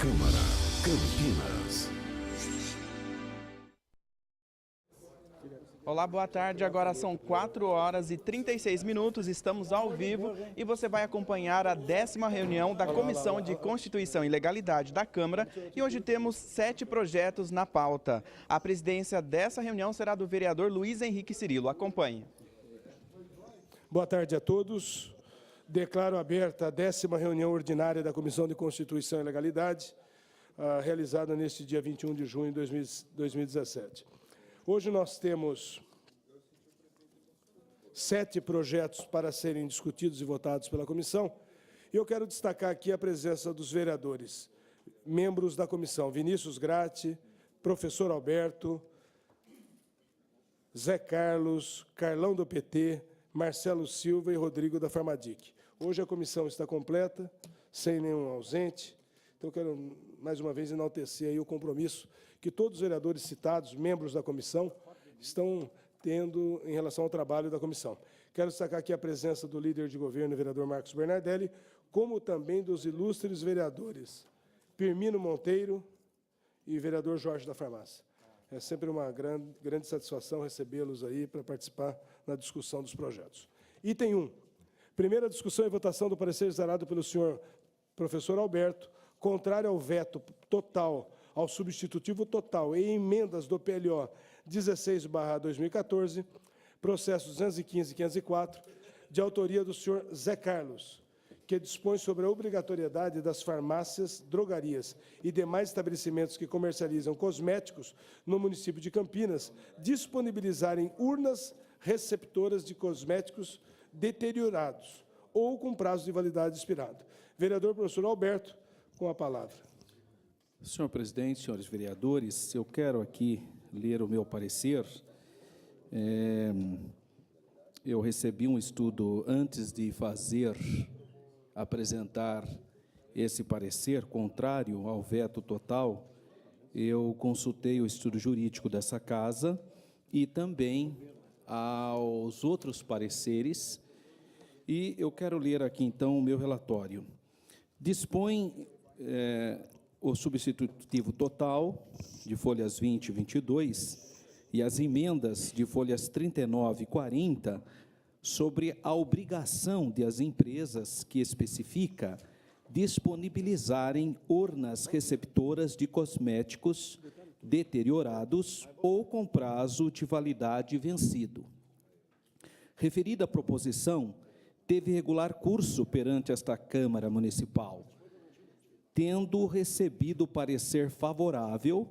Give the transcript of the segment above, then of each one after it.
Câmara, Campinas. Olá, boa tarde. Agora são 4h36, estamos ao vivo e você vai acompanhar a 10ª reunião da Comissão de Constituição e Legalidade da Câmara e hoje temos 7 projetos na pauta. A presidência dessa reunião será do vereador Luiz Henrique Cirilo. Acompanhe. Boa tarde a todos. Declaro aberta a 10ª reunião ordinária da Comissão de Constituição e Legalidade, realizada neste dia 21 de junho de 2017. Hoje nós temos 7 projetos para serem discutidos e votados pela comissão. E eu quero destacar aqui a presença dos vereadores, membros da comissão: Vinícius Gratti, professor Alberto, Zé Carlos, Carlão do PT, Marcelo Silva e Rodrigo da Farmadic. Hoje a comissão está completa, sem nenhum ausente. Então, eu quero, mais uma vez, enaltecer aí o compromisso que todos os vereadores citados, membros da comissão, estão tendo em relação ao trabalho da comissão. Quero destacar aqui a presença do líder de governo, o vereador Marcos Bernardelli, como também dos ilustres vereadores Pirmino Monteiro e vereador Jorge da Farmácia. É sempre uma grande satisfação recebê-los aí para participar na discussão dos projetos. Item 1. Primeira discussão e votação do parecer zerado pelo senhor professor Alberto, contrário ao veto total, ao substitutivo total e emendas do PLO 16/2014, processo 215 e 504, de autoria do senhor Zé Carlos, que dispõe sobre a obrigatoriedade das farmácias, drogarias e demais estabelecimentos que comercializam cosméticos no município de Campinas disponibilizarem urnas receptoras de cosméticos deteriorados ou com prazo de validade expirado. Vereador professor Alberto, com a palavra. Senhor presidente, senhores vereadores, eu quero aqui ler o meu parecer. Eu recebi um estudo antes de apresentar esse parecer contrário ao veto total. Eu consultei o estudo jurídico dessa casa e também aos outros pareceres, e eu quero ler aqui, então, o meu relatório. Dispõe o substitutivo total de folhas 20 e 22 e as emendas de folhas 39 e 40 sobre a obrigação de as empresas que especifica disponibilizarem urnas receptoras de cosméticos deteriorados ou com prazo de validade vencido. Referida proposição teve regular curso perante esta Câmara Municipal, tendo recebido parecer favorável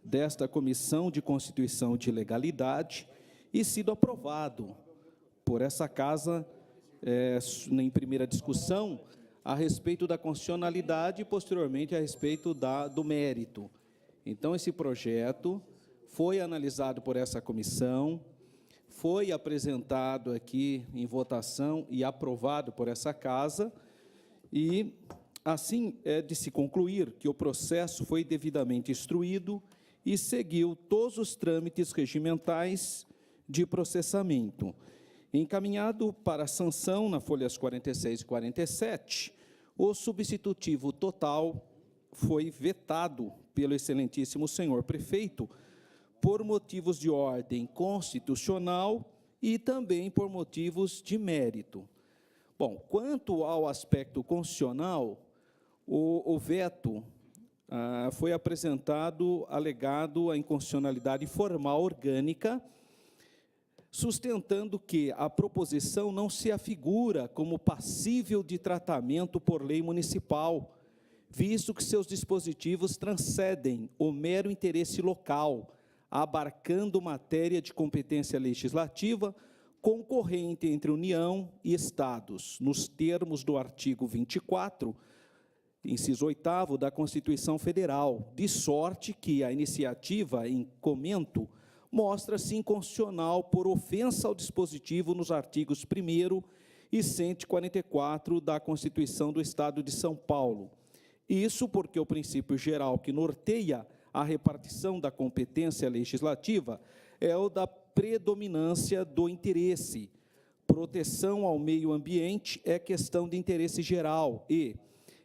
desta Comissão de Constituição e de Legalidade e sido aprovado por essa casa em primeira discussão a respeito da constitucionalidade e, posteriormente, a respeito do mérito. Então, esse projeto foi analisado por essa comissão, foi apresentado aqui em votação e aprovado por essa casa, e assim é de se concluir que o processo foi devidamente instruído e seguiu todos os trâmites regimentais de processamento. Encaminhado para sanção na folhas 46 e 47, o substitutivo total foi vetado pelo excelentíssimo senhor prefeito por motivos de ordem constitucional e também por motivos de mérito. Bom, quanto ao aspecto constitucional, o veto foi apresentado alegado a inconstitucionalidade formal orgânica, sustentando que a proposição não se afigura como passível de tratamento por lei municipal, visto que seus dispositivos transcendem o mero interesse local, abarcando matéria de competência legislativa concorrente entre União e Estados, nos termos do artigo 24, inciso 8º da Constituição Federal, de sorte que a iniciativa em comento mostra-se inconstitucional por ofensa ao dispositivo nos artigos 1º e 144 da Constituição do Estado de São Paulo. Isso porque o princípio geral que norteia a repartição da competência legislativa é o da predominância do interesse. Proteção ao meio ambiente é questão de interesse geral e,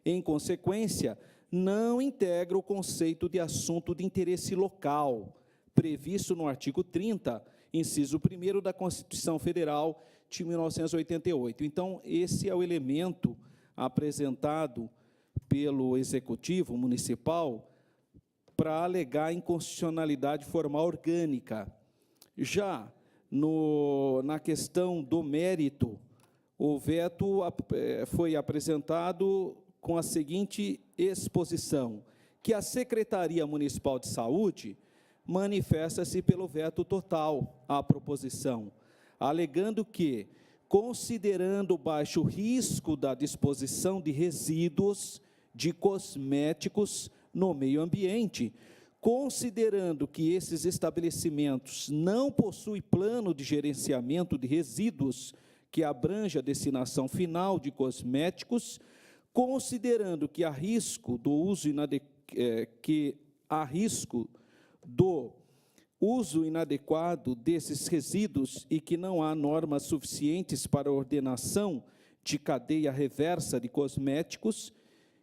em consequência, não integra o conceito de assunto de interesse local, previsto no artigo 30, inciso 1º da Constituição Federal de 1988. Então, esse é o elemento apresentado pelo Executivo Municipal para alegar inconstitucionalidade formal orgânica. Já na questão do mérito, o veto foi apresentado com a seguinte exposição, que a Secretaria Municipal de Saúde manifesta-se pelo veto total à proposição, alegando que, considerando o baixo risco da disposição de resíduos de cosméticos no meio ambiente, considerando que esses estabelecimentos não possuem plano de gerenciamento de resíduos que abrange a destinação final de cosméticos, considerando que há risco do uso inadequado desses resíduos e que não há normas suficientes para a ordenação de cadeia reversa de cosméticos,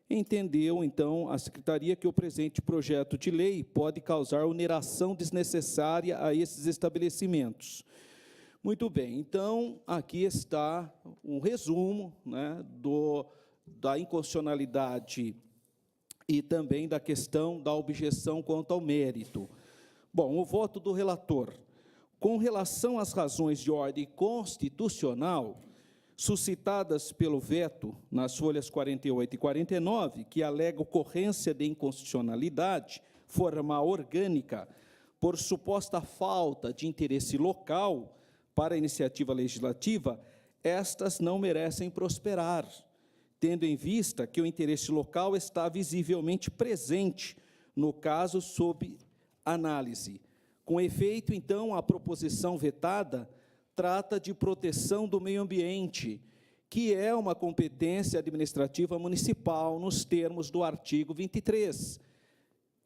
entendeu, então, a Secretaria que o presente projeto de lei pode causar oneração desnecessária a esses estabelecimentos. Muito bem, então, aqui está um resumo, né, da inconstitucionalidade e também da questão da objeção quanto ao mérito. Bom, o voto do relator. Com relação às razões de ordem constitucional, suscitadas pelo veto nas folhas 48 e 49, que alega ocorrência de inconstitucionalidade formal orgânica por suposta falta de interesse local para a iniciativa legislativa, estas não merecem prosperar, tendo em vista que o interesse local está visivelmente presente no caso sob análise. Com efeito, então, a proposição vetada trata de proteção do meio ambiente, que é uma competência administrativa municipal nos termos do artigo 23,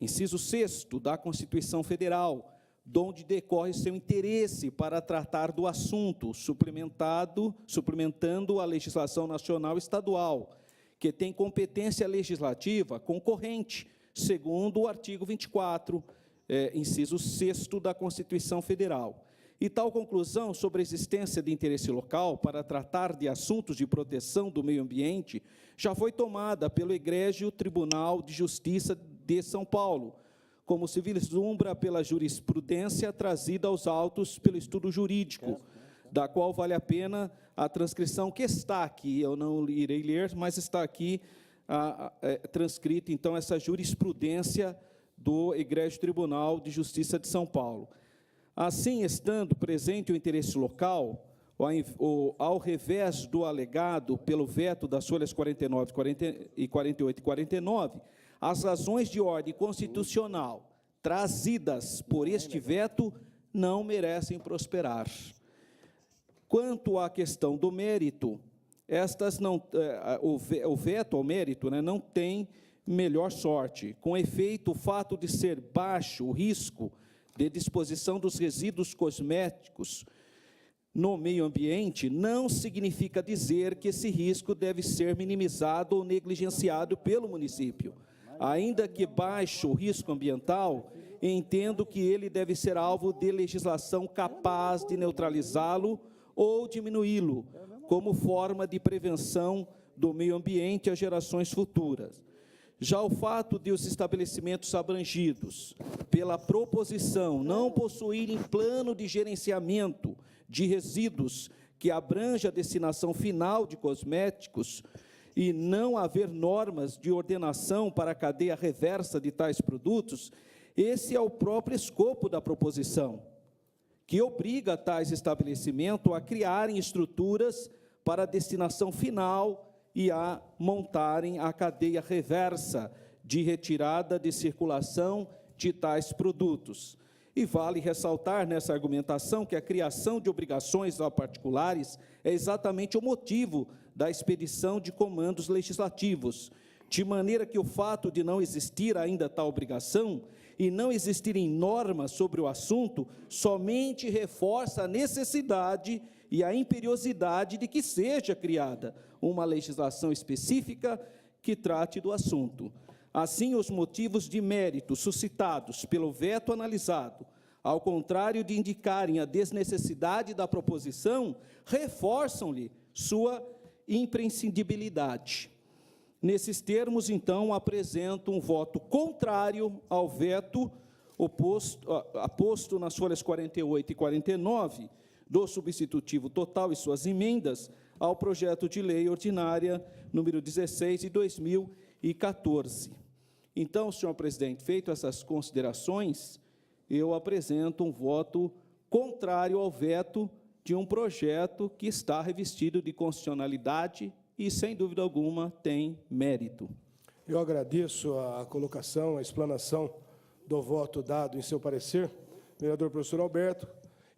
inciso 6º da Constituição Federal, donde decorre seu interesse para tratar do assunto, suplementando a legislação nacional e estadual, que tem competência legislativa concorrente, segundo o artigo 24, inciso 6º da Constituição Federal. E tal conclusão sobre a existência de interesse local para tratar de assuntos de proteção do meio ambiente já foi tomada pelo Egrégio Tribunal de Justiça de São Paulo, como se vislumbra pela jurisprudência trazida aos autos pelo estudo jurídico, da qual vale a pena a transcrição que está aqui, eu não irei ler, mas está aqui transcrita, então, essa jurisprudência do Egrégio Tribunal de Justiça de São Paulo. Assim, estando presente o interesse local, ao revés do alegado pelo veto das folhas 49, 48 e 49, as razões de ordem constitucional trazidas por este veto não merecem prosperar. Quanto à questão do mérito, o veto ao mérito, né, não tem melhor sorte. Com efeito, o fato de ser baixo o risco de disposição dos resíduos cosméticos no meio ambiente não significa dizer que esse risco deve ser minimizado ou negligenciado pelo município. Ainda que baixo o risco ambiental, entendo que ele deve ser alvo de legislação capaz de neutralizá-lo ou diminuí-lo, como forma de prevenção do meio ambiente às gerações futuras. Já o fato de os estabelecimentos abrangidos pela proposição não possuírem plano de gerenciamento de resíduos que abranja a destinação final de cosméticos e não haver normas de ordenação para a cadeia reversa de tais produtos, esse é o próprio escopo da proposição, que obriga tais estabelecimentos a criarem estruturas para a destinação final e a montarem a cadeia reversa de retirada de circulação de tais produtos. E vale ressaltar nessa argumentação que a criação de obrigações a particulares é exatamente o motivo da expedição de comandos legislativos, de maneira que o fato de não existir ainda tal obrigação e não existirem normas sobre o assunto somente reforça a necessidade e a imperiosidade de que seja criada uma legislação específica que trate do assunto. Assim, os motivos de mérito suscitados pelo veto analisado, ao contrário de indicarem a desnecessidade da proposição, reforçam-lhe sua imprescindibilidade. Nesses termos, então, apresento um voto contrário ao veto aposto nas folhas 48 e 49 do substitutivo total e suas emendas ao projeto de lei ordinária número 16 de 2014. Então, senhor presidente, feito essas considerações, eu apresento um voto contrário ao veto de um projeto que está revestido de constitucionalidade e, sem dúvida alguma, tem mérito. Eu agradeço a colocação, a explanação do voto dado em seu parecer, vereador professor Alberto.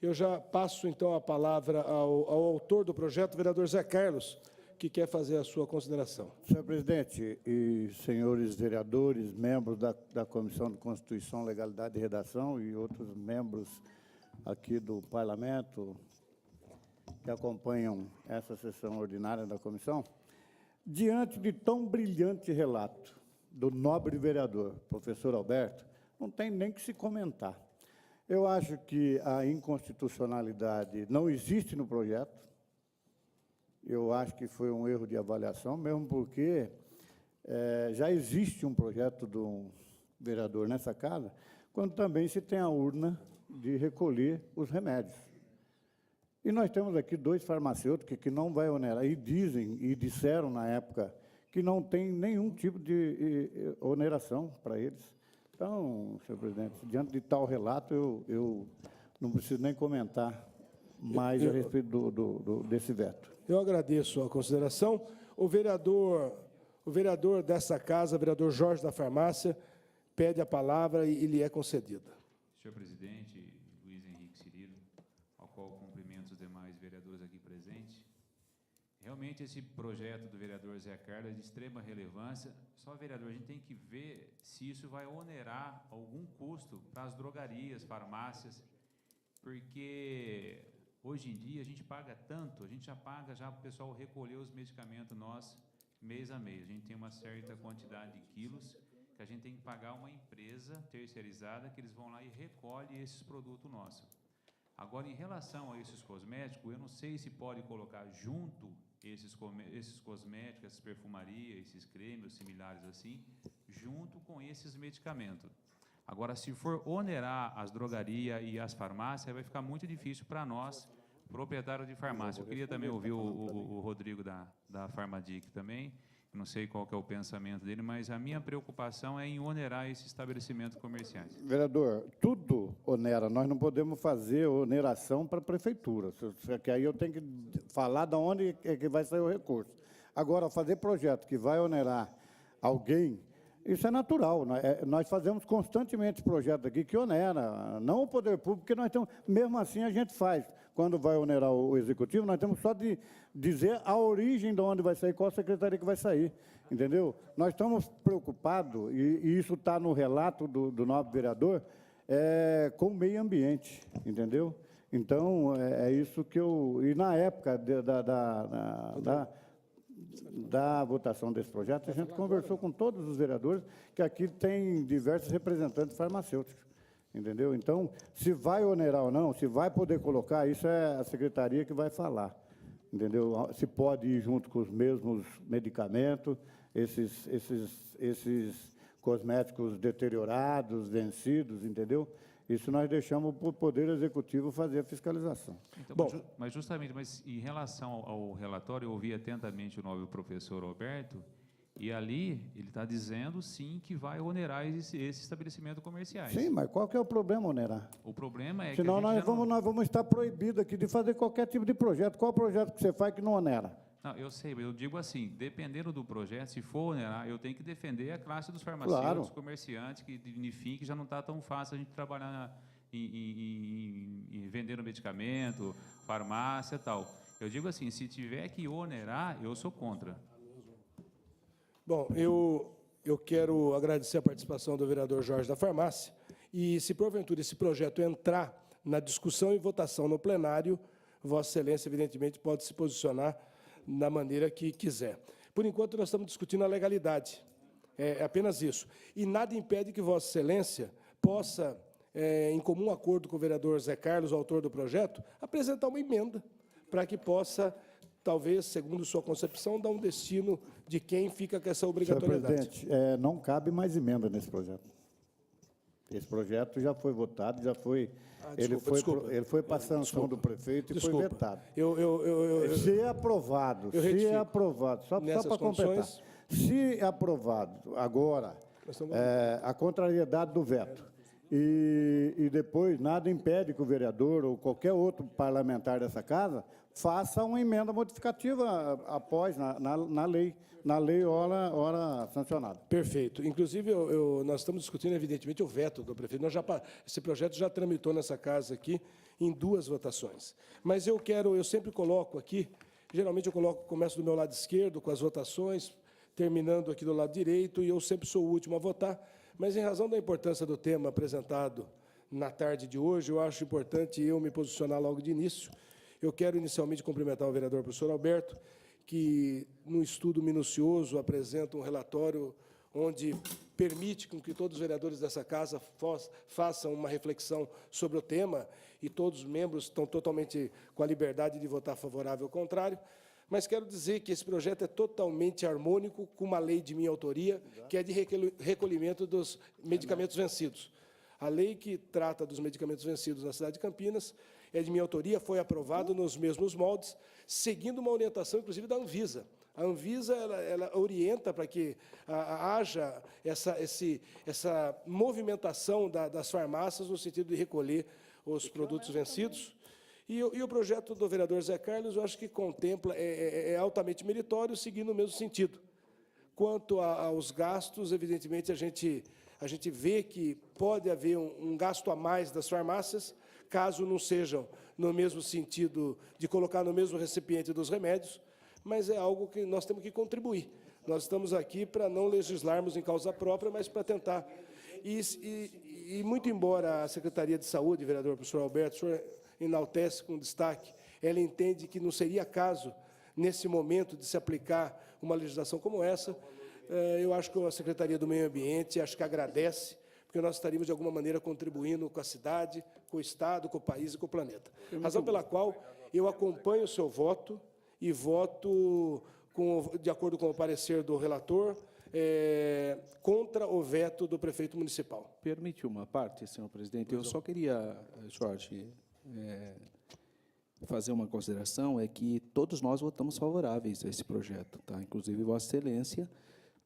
Eu já passo, então, a palavra ao autor do projeto, vereador Zé Carlos, que quer fazer a sua consideração. Senhor presidente e senhores vereadores, membros da Comissão de Constituição, Legalidade e Redação e outros membros aqui do Parlamento que acompanham essa sessão ordinária da comissão, diante de tão brilhante relato do nobre vereador, professor Alberto, não tem nem que se comentar. Eu acho que a inconstitucionalidade não existe no projeto. Eu acho que foi um erro de avaliação, mesmo porque já existe um projeto do vereador nessa casa, quando também se tem a urna de recolher os remédios. E nós temos aqui 2 farmacêuticos que não vai onerar, e dizem, e disseram na época, que não tem nenhum tipo de oneração para eles. Então, senhor presidente, diante de tal relato, eu não preciso nem comentar mais a respeito desse veto. Eu agradeço a consideração. O vereador dessa casa, o vereador Jorge da Farmácia, pede a palavra e lhe é concedida. Senhor presidente, Luiz Henrique Cirilo, ao qual cumprimento os demais vereadores aqui presentes. Realmente, esse projeto do vereador Zé Carlos é de extrema relevância. Só, vereador, a gente tem que ver se isso vai onerar algum custo para as drogarias, farmácias, porque hoje em dia a gente paga tanto, a gente já paga para o pessoal recolher os medicamentos nós, mês a mês. A gente tem uma certa quantidade de quilos que a gente tem que pagar uma empresa terceirizada que eles vão lá e recolhem esses produtos nossos. Agora, em relação a esses cosméticos, eu não sei se pode colocar junto esses cosméticos, essas perfumarias, esses cremes, similares assim, junto com esses medicamentos. Agora, se for onerar as drogarias e as farmácias, vai ficar muito difícil para nós, proprietários de farmácia. Eu queria também ouvir o Rodrigo da Farmadic também. Eu não sei qual que é o pensamento dele, mas a minha preocupação é em onerar esses estabelecimentos comerciais. Vereador, tudo onera. Nós não podemos fazer oneração para a prefeitura, que aí eu tenho que falar de onde é que vai sair o recurso. Agora, fazer projeto que vai onerar alguém, isso é natural. Nós fazemos constantemente projetos aqui que onera, não o poder público, porque nós temos, mesmo assim a gente faz. Quando vai onerar o executivo, nós temos só de dizer a origem de onde vai sair, qual secretaria que vai sair, entendeu? Nós estamos preocupados, e isso está no relato do nobre vereador, com o meio ambiente, entendeu? Então, é isso que eu... E na época da votação desse projeto, a gente conversou com todos os vereadores, que aqui tem diversos representantes farmacêuticos, entendeu? Então, se vai onerar ou não, se vai poder colocar, isso é a secretaria que vai falar, entendeu? Se pode ir junto com os mesmos medicamentos, esses cosméticos deteriorados, vencidos, entendeu? Isso nós deixamos para o Poder Executivo fazer a fiscalização. Então, bom, mas justamente, em relação ao relatório, eu ouvi atentamente o nobre professor Alberto, e ali ele está dizendo, sim, que vai onerar esses estabelecimentos comerciais. Sim, mas qual que é o problema onerar? O problema é senão que nós vamos estar proibidos aqui de fazer qualquer tipo de projeto. Qual projeto que você faz que não onera? Não, eu sei, mas eu digo assim, dependendo do projeto, se for onerar, eu tenho que defender a classe dos farmacêuticos, claro, comerciantes, que enfim, que já não está tão fácil a gente trabalhar em vendendo medicamento, farmácia e tal. Eu digo assim, se tiver que onerar, eu sou contra. Bom, eu quero agradecer a participação do vereador Jorge da Farmácia, e se porventura esse projeto entrar na discussão e votação no plenário, Vossa Excelência, evidentemente, pode se posicionar da maneira que quiser. Por enquanto, nós estamos discutindo a legalidade. É apenas isso. E nada impede que Vossa Excelência possa, em comum acordo com o vereador Zé Carlos, o autor do projeto, apresentar uma emenda para que possa, talvez, segundo sua concepção, dar um destino de quem fica com essa Senhor obrigatoriedade. presidente, não cabe mais emenda nesse projeto. Esse projeto já foi votado, já foi... Desculpa. Ele foi para a sanção do prefeito e foi vetado. Se é aprovado, só para completar, se é aprovado agora a contrariedade do veto, e depois nada impede que o vereador ou qualquer outro parlamentar dessa casa faça uma emenda modificativa após, na lei ora sancionada. Perfeito. Inclusive, nós estamos discutindo, evidentemente, o veto do prefeito. Esse projeto já tramitou nessa casa aqui em 2 votações. Mas eu sempre coloco aqui, geralmente começo do meu lado esquerdo com as votações, terminando aqui do lado direito, e eu sempre sou o último a votar, mas em razão da importância do tema apresentado na tarde de hoje, eu acho importante eu me posicionar logo de início. Eu quero inicialmente cumprimentar o vereador professor Alberto, que, num estudo minucioso, apresenta um relatório onde permite com que todos os vereadores dessa casa façam uma reflexão sobre o tema, e todos os membros estão totalmente com a liberdade de votar favorável ou contrário. Mas quero dizer que esse projeto é totalmente harmônico com uma lei de minha autoria, que é de recolhimento dos medicamentos vencidos. A lei que trata dos medicamentos vencidos na cidade de Campinas é de minha autoria, foi aprovado nos mesmos moldes, seguindo uma orientação, inclusive, da Anvisa. A Anvisa ela orienta para que haja essa movimentação das farmácias no sentido de recolher os produtos vencidos. E o projeto do vereador Zé Carlos, eu acho que contempla, é altamente meritório, seguindo o mesmo sentido. Quanto aos gastos, evidentemente, a gente vê que pode haver um gasto a mais das farmácias, caso não sejam no mesmo sentido de colocar no mesmo recipiente dos remédios, mas é algo que nós temos que contribuir. Nós estamos aqui para não legislarmos em causa própria, mas para tentar. E muito embora a Secretaria de Saúde, vereador professor Alberto, o senhor enaltece com destaque, ela entende que não seria caso, nesse momento, de se aplicar uma legislação como essa, eu acho que a Secretaria do Meio Ambiente, acho que agradece, porque nós estaríamos, de alguma maneira, contribuindo com a cidade, com o Estado, com o país e com o planeta. Razão pela qual eu acompanho o seu voto e voto, de acordo com o parecer do relator, contra o veto do prefeito municipal. Permite uma parte, senhor presidente? Eu só queria, Jorge, fazer uma consideração, é que todos nós votamos favoráveis a esse projeto, tá? Inclusive Vossa Excelência,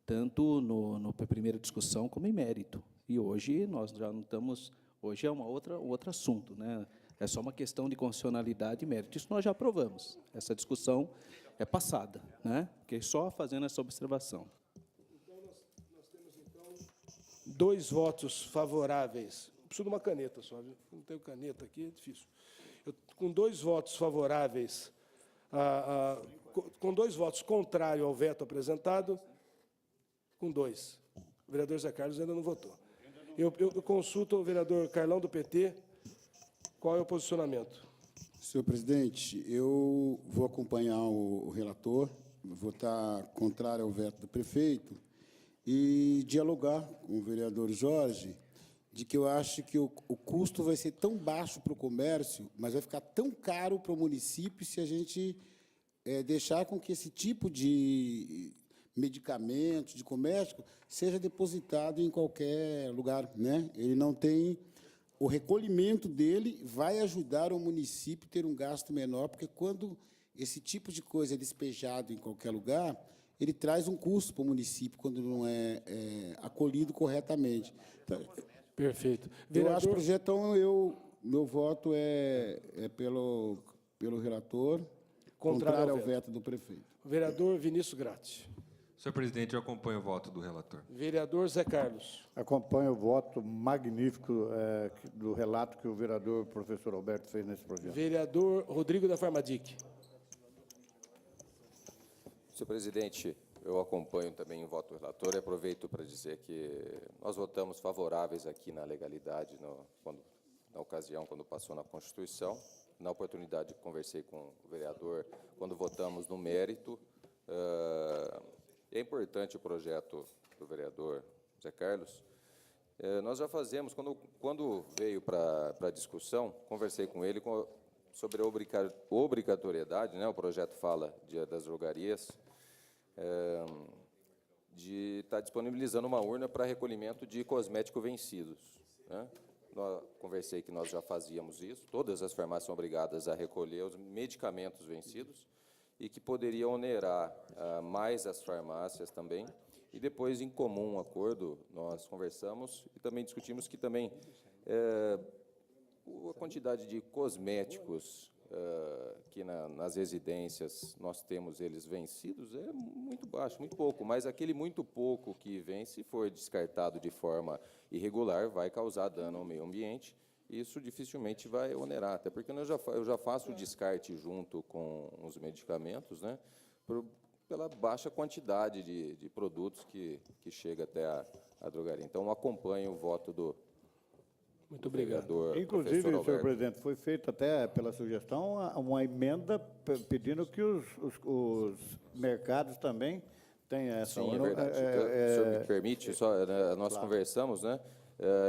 tanto na primeira discussão como em mérito. E hoje nós já não estamos, hoje é outro assunto, né? É só uma questão de constitucionalidade e mérito. Isso nós já aprovamos. Essa discussão é passada, né? Fiquei só fazendo essa observação. Então, nós temos, então, 2 votos favoráveis. Eu preciso de uma caneta só, viu? Não tenho caneta aqui, é difícil. Com 2 votos favoráveis, com 2 votos contrários ao veto apresentado, com 2. O vereador Zé Carlos ainda não votou. Eu consulto o vereador Carlão, do PT. Qual é o posicionamento? Senhor presidente, eu vou acompanhar o relator, votar contrário ao veto do prefeito e dialogar com o vereador Jorge, de que eu acho que o custo vai ser tão baixo para o comércio, mas vai ficar tão caro para o município se a gente deixar com que esse tipo de medicamento, de comércio, seja depositado em qualquer lugar, né? Ele não tem... O recolhimento dele vai ajudar o município a ter um gasto menor, porque quando esse tipo de coisa é despejado em qualquer lugar, ele traz um custo para o município quando não é acolhido corretamente. Então, perfeito. Eu acho que o projeto, então, meu voto é pelo relator, contrário ao veto do prefeito. Vereador Vinícius Gratti. Senhor presidente, eu acompanho o voto do relator. Vereador Zé Carlos. Acompanho o voto magnífico do relato que o vereador professor Alberto fez nesse projeto. Vereador Rodrigo da Farmadic. Senhor presidente, eu acompanho também o voto do relator e aproveito para dizer que nós votamos favoráveis aqui na legalidade, na ocasião, quando passou na Constituição. Na oportunidade, conversei com o vereador quando votamos no mérito. É importante o projeto para o vereador Zé Carlos. Nós já fazemos, quando veio para a discussão, conversei com ele sobre a obrigatoriedade, né, o projeto fala das drogarias, de estar disponibilizando uma urna para recolhimento de cosméticos vencidos, né? Conversei que nós já fazíamos isso, todas as farmácias são obrigadas a recolher os medicamentos vencidos e que poderia onerar mais as farmácias também. E depois, em comum acordo, nós conversamos e também discutimos que também a quantidade de cosméticos que nas residências nós temos eles vencidos é muito baixo, muito pouco, mas aquele muito pouco que vem, se for descartado de forma irregular, vai causar dano ao meio ambiente, e isso dificilmente vai onerar, até porque eu já faço o descarte junto com os medicamentos, né, pela baixa quantidade de produtos que chega até a drogaria. Então, eu acompanho o voto do Muito obrigado. Inclusive, senhor presidente, foi feita até pela sugestão uma emenda pedindo que os mercados também tenham essa. Sim, é verdade. O senhor me permite, nós conversamos, né?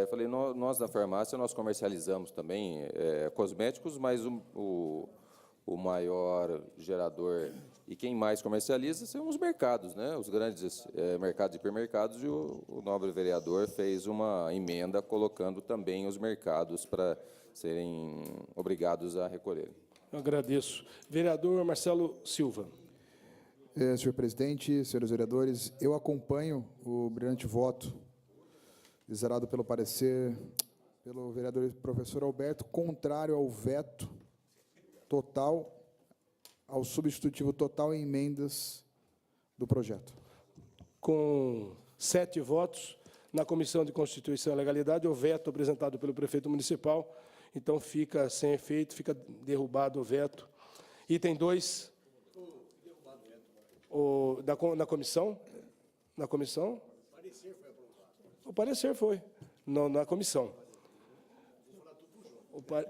Eu falei, nós na farmácia, nós comercializamos também cosméticos, mas o maior gerador e quem mais comercializa são os mercados, né? Os grandes mercados e hipermercados, e o nobre vereador fez uma emenda colocando também os mercados para serem obrigados a recolher. Eu agradeço. Vereador Marcelo Silva. Senhor presidente, senhores vereadores, eu acompanho o brilhante voto exarado pelo parecer pelo vereador professor Alberto, contrário ao veto total, ao substitutivo total em emendas do projeto. Com 7 votos, na Comissão de Constituição e Legalidade, o veto apresentado pelo prefeito municipal, então fica sem efeito, fica derrubado o veto. Item 2, na comissão? Na comissão? O parecer foi, não, na comissão.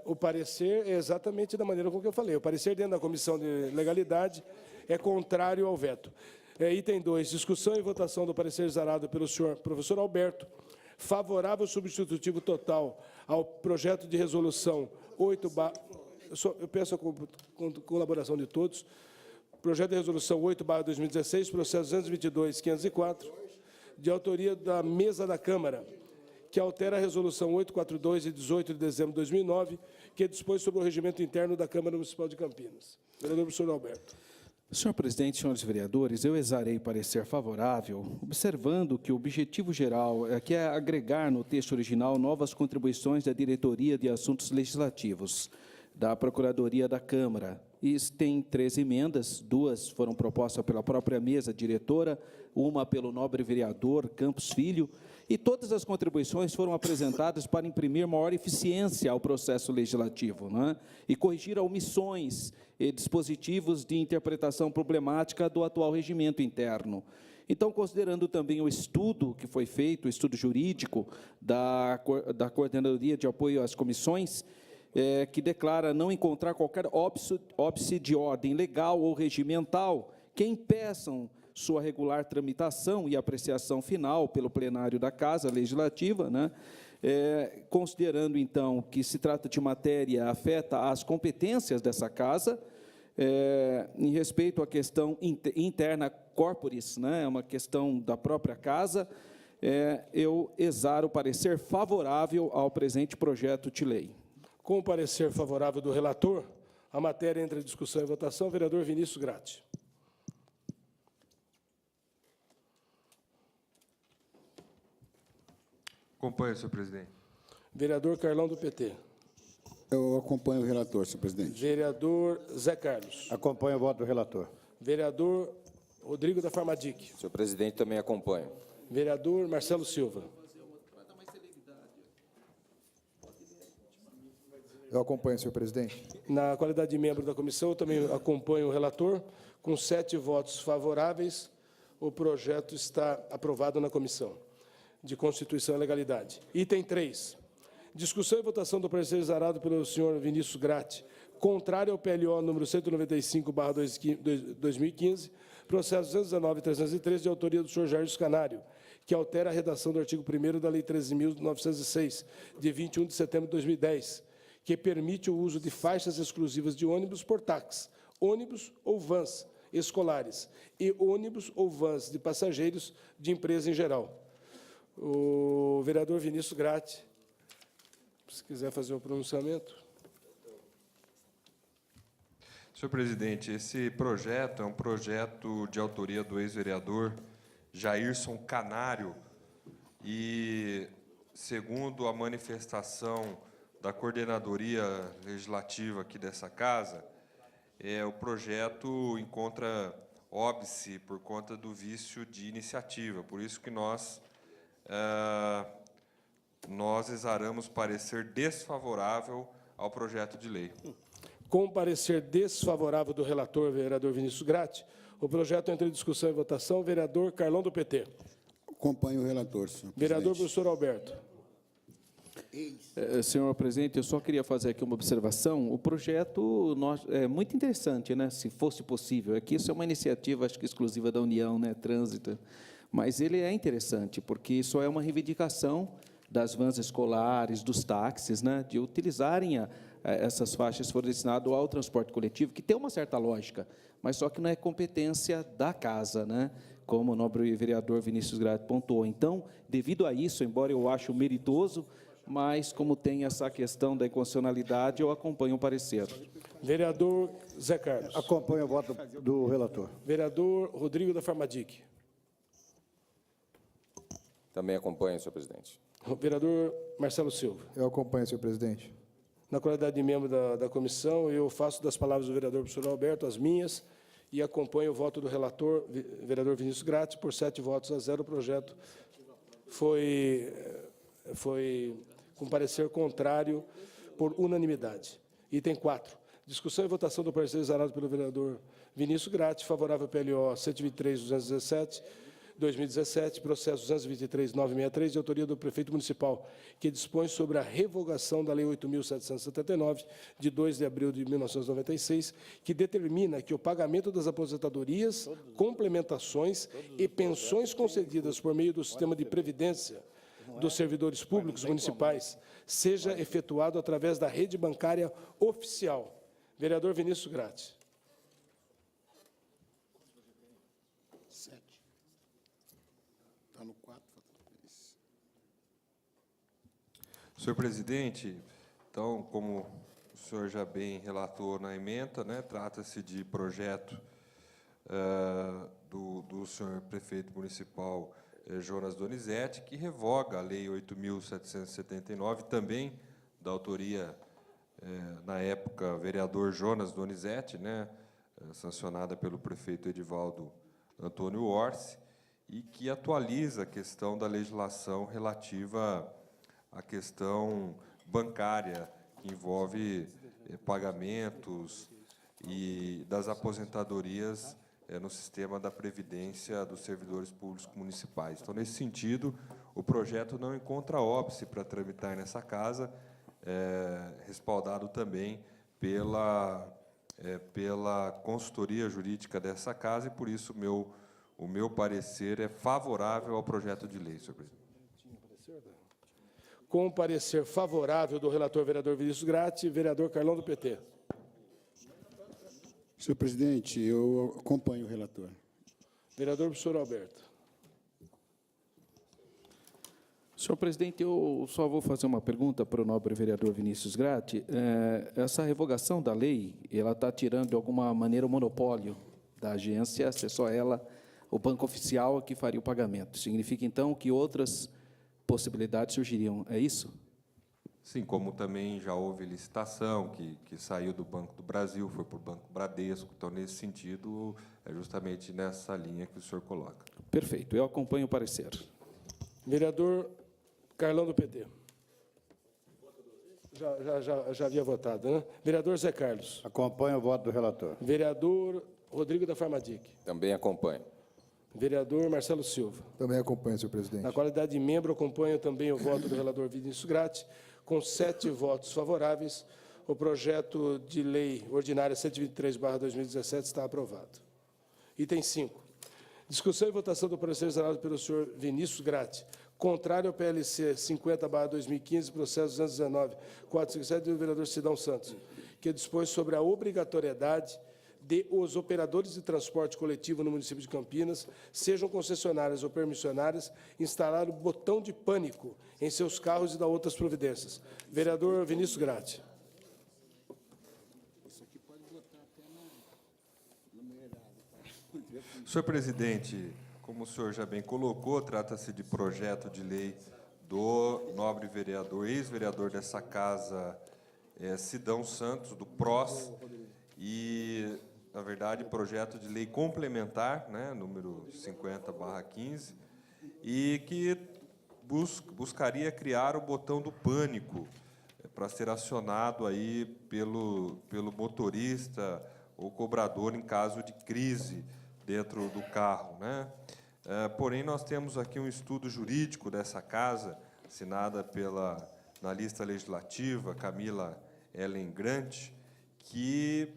O parecer é exatamente da maneira como eu falei. O parecer dentro da Comissão de Legalidade é contrário ao veto. Item 2, discussão e votação do parecer exarado pelo senhor professor Alberto, favorável substitutivo total ao projeto de resolução 8... Eu peço a colaboração de todos. Projeto de resolução 8/2016, processo 222.504, de autoria da mesa da Câmara, que altera a Resolução 842, de 18 de dezembro de 2009, que dispõe sobre o regimento interno da Câmara Municipal de Campinas. Vereador professor Alberto. Senhor presidente, senhores vereadores, eu exarei parecer favorável, observando que o objetivo geral é agregar no texto original novas contribuições da Diretoria de Assuntos Legislativos, da Procuradoria da Câmara. E tem 3 emendas, 2 foram propostas pela própria mesa diretora, uma pelo nobre vereador Campos Filho, e todas as contribuições foram apresentadas para imprimir maior eficiência ao processo legislativo, né? E corrigir omissões e dispositivos de interpretação problemática do atual regimento interno. Então, considerando também o estudo que foi feito, o estudo jurídico da Coordenadoria de Apoio às Comissões, que declara não encontrar qualquer óbice de ordem legal ou regimental que impeçam sua regular tramitação e apreciação final pelo plenário da Casa Legislativa, né? Considerando, então, que se trata de matéria afeta às competências dessa Casa, em respeito à questão interna corporis, né? É uma questão da própria Casa, eu exaro o parecer favorável ao presente projeto de lei. Com o parecer favorável do relator, a matéria entra em discussão e votação. Vereador Vinícius Gratti. Acompanho, senhor presidente. Vereador Carlão, do PT. Eu acompanho o relator, senhor presidente. Vereador Zé Carlos. Acompanho o voto do relator. Vereador Rodrigo da Farmadic. Senhor presidente, também acompanho. Vereador Marcelo Silva. Eu acompanho, senhor presidente. Na qualidade de membro da comissão, eu também acompanho o relator. Com 7 votos favoráveis, o projeto está aprovado na Comissão de Constituição e Legalidade. Item 3. Discussão e votação do parecer exarado pelo senhor Vinícius Gratti, contrário ao PLO número 195/2015, processo 219.303, de autoria do senhor Jair Canário, que altera a redação do artigo 1º da Lei 13.906, de 21 de setembro de 2010, que permite o uso de faixas exclusivas de ônibus por táxi, ônibus ou vans escolares e ônibus ou vans de passageiros de empresa em geral. O vereador Vinícius Gratti, se quiser fazer o pronunciamento. Senhor presidente, esse projeto é um projeto de autoria do ex-vereador Jairson Canário e, segundo a manifestação da coordenadoria legislativa aqui dessa casa, o projeto encontra óbice por conta do vício de iniciativa. Por isso que nós exaramos parecer desfavorável ao projeto de lei. Com parecer desfavorável do relator, vereador Vinícius Gratti, o projeto entra em discussão e votação. Vereador Carlão, do PT. Acompanho o relator, senhor Vereador presidente. professor Alberto. Senhor presidente, eu só queria fazer aqui uma observação. O projeto é muito interessante, né? Se fosse possível. Aqui isso é uma iniciativa, acho que exclusiva da União, né? Trânsito. Mas ele é interessante, porque isso é uma reivindicação das vans escolares, dos táxis, né? De utilizarem essas faixas foram destinadas ao transporte coletivo, que tem uma certa lógica, mas só que não é competência da casa, né? Como o nobre vereador Vinícius Gratti pontuou. Então, devido a isso, embora eu acho meritoso, mas como tem essa questão da inconstitucionalidade, eu acompanho o parecer. Vereador Zé Carlos. Acompanho o voto do relator. Vereador Rodrigo da Farmadic. Também acompanho, senhor presidente. Vereador Marcelo Silva. Eu acompanho, senhor presidente. Na qualidade de membro da comissão, eu faço das palavras do vereador professor Alberto as minhas e acompanho o voto do relator, vereador Vinícius Gratti, por 7 votos a 0. O projeto foi com parecer contrário por unanimidade. Item 4. Discussão e votação do parecer exarado pelo vereador Vinícius Gratti, favorável ao PLO 123.217, 2017, processo 223.963, de autoria do prefeito municipal, que dispõe sobre a revogação da Lei 8.779, de 2 de abril de 1996, que determina que o pagamento das aposentadorias, complementações e pensões concedidas por meio do sistema de previdência dos servidores públicos municipais seja efetuado através da rede bancária oficial. Vereador Vinícius Gratti. Está no 4. Senhor presidente, então, como o senhor já bem relatou na ementa, né, trata-se de projeto do senhor prefeito municipal Jonas Donizete, que revoga a Lei 8.779, também da autoria, na época, vereador Jonas Donizete, né, sancionada pelo prefeito Edivaldo Antônio Orsi, e que atualiza a questão da legislação relativa à questão bancária, que envolve pagamentos e das aposentadorias no sistema da Previdência dos servidores públicos municipais. Então, nesse sentido, o projeto não encontra óbice para tramitar nessa casa, respaldado também pela consultoria jurídica dessa casa, e, por isso, o meu parecer é favorável ao projeto de lei, senhor presidente. Com o parecer favorável do relator vereador Vinícius Gratti, vereador Carlão, do PT. Senhor presidente, eu acompanho o relator. Vereador professor Alberto. Senhor presidente, eu só vou fazer uma pergunta para o nobre vereador Vinícius Gratti. Essa revogação da lei, ela está tirando, de alguma maneira, o monopólio da agência, se é só ela, o banco oficial, que faria o pagamento. Significa, então, que outras possibilidades surgiriam, é isso? Sim, como também já houve licitação, que saiu do Banco do Brasil, foi para o Banco Bradesco. Então, nesse sentido, é justamente nessa linha que o senhor coloca. Perfeito, eu acompanho o parecer. Vereador Carlão, do PT. Já havia votado, né? Vereador Zé Carlos. Acompanho o voto do relator. Vereador Rodrigo da Farmadic. Também acompanho. Vereador Marcelo Silva. Também acompanho, senhor presidente. Na qualidade de membro, acompanho também o voto do relator Vinícius Gratti. Com 7 votos favoráveis, o projeto de lei ordinária 123/2017 está aprovado. Item 5. Discussão e votação do parecer exarado pelo senhor Vinícius Gratti, contrário ao PLC 50/2015, processo 219.457, do vereador Sidão Santos, que dispõe sobre a obrigatoriedade de os operadores de transporte coletivo no município de Campinas, sejam concessionárias ou permissionárias, instalar o botão de pânico em seus carros e dar outras providências. Vereador Vinícius Gratti. Senhor presidente, como o senhor já bem colocou, trata-se de projeto de lei do nobre vereador, ex-vereador dessa casa, Sidão Santos, do PROS, e, na verdade, projeto de lei complementar, né, número 50/15, e que buscaria criar o botão do pânico para ser acionado aí pelo motorista ou cobrador em caso de crise dentro do carro, né? Porém, nós temos aqui um estudo jurídico dessa casa, assinada pela analista legislativa Camila Ellen Grant, que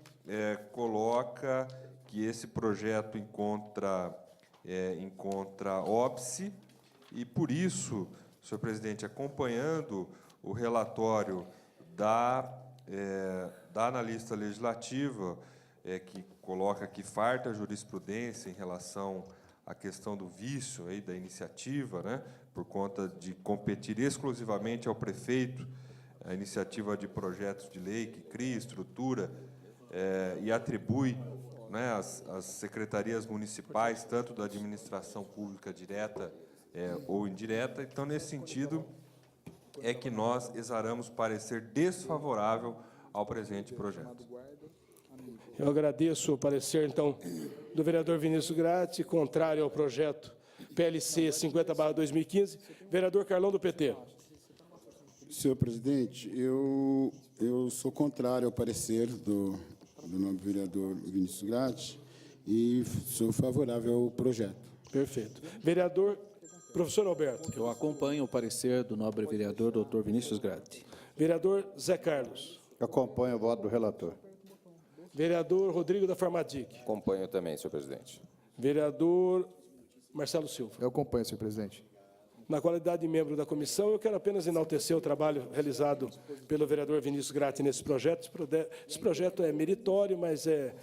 coloca que esse projeto encontra óbice e, por isso, senhor presidente, acompanhando o relatório da analista legislativa, que coloca que farta jurisprudência em relação à questão do vício aí da iniciativa, né, por conta de competir exclusivamente ao prefeito a iniciativa de projetos de lei que cria, estrutura e atribui, né, às secretarias municipais, tanto da administração pública direta ou indireta. Então, nesse sentido, é que nós exaramos parecer desfavorável ao presente projeto. Eu agradeço o parecer, então, do vereador Vinícius Gratti, contrário ao projeto PLC 50/2015. Vereador Carlão, do PT. Senhor presidente, eu sou contrário ao parecer do nobre vereador Vinícius Gratti e sou favorável ao projeto. Perfeito. Vereador professor Alberto. Eu acompanho o parecer do nobre vereador Dr. Vinícius Gratti. Vereador Zé Carlos. Acompanho o voto do relator. Vereador Rodrigo da Farmadic. Acompanho também, senhor presidente. Vereador Marcelo Silva. Eu acompanho, senhor presidente. Na qualidade de membro da comissão, eu quero apenas enaltecer o trabalho realizado pelo vereador Vinícius Gratti nesse projeto. Esse projeto é meritório, mas é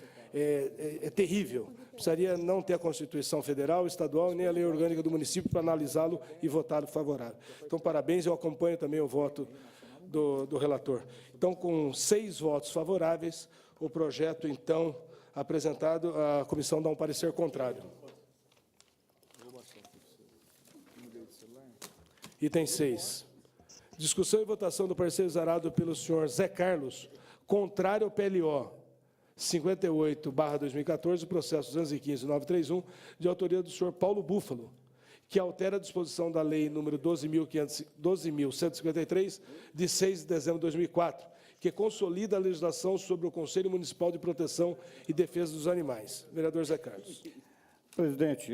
terrível. Precisaria não ter a Constituição Federal, Estadual, nem a lei orgânica do município para analisá-lo e votá-lo favorável. Então, parabéns, eu acompanho também o voto do relator. Então, com 6 votos favoráveis, o projeto, então, apresentado, a comissão dá um parecer contrário. Item 6. Discussão e votação do parecer exarado pelo senhor Zé Carlos, contrário ao PLO 58/2014, processo 215.931, de autoria do senhor Paulo Búfalo, que altera a disposição da lei número 12.153, de 6 de dezembro de 2004, que consolida a legislação sobre o Conselho Municipal de Proteção e Defesa dos Animais. Vereador Zé Carlos. Presidente,